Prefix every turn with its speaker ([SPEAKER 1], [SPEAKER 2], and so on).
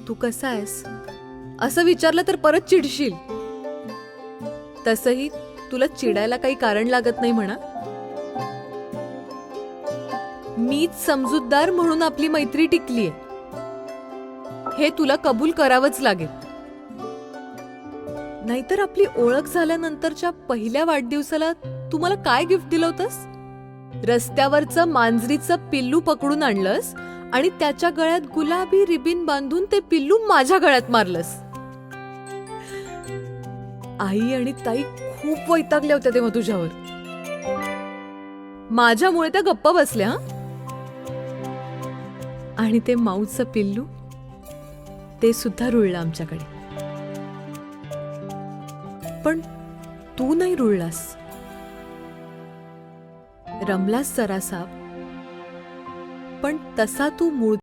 [SPEAKER 1] तू कसा आहेस असं विचारलं तर परत चिडशील. तसंही तुला चिडायला काही कारण लागत नाही म्हणा. मीच समजूतदार म्हणून आपली मैत्री टिकलीये, हे तुला कबूल करावंच लागेल. नाहीतर आपली ओळख झाल्यानंतरच्या पहिल्या वाढदिवसाला तू मला काय गिफ्ट दिलं होतंस? रस्त्यावरचं मांजरीचं पिल्लू पकडून आणलंस आणि त्याच्या गळ्यात गुलाबी रिबीन बांधून ते पिल्लू माझ्या गळ्यात मारलंस. आई आणि ताई खूप वैतागल्या होत्या तेव्हा तुझ्यावर. माझ्यामुळे त्या गप्प बसल्या हं? आणि ते माऊचं पिल्लू ते सुद्धा रुळलं आमच्याकडे. पण तू नाही रुळलास. रमलास जरासा, पण तसा तू मूळ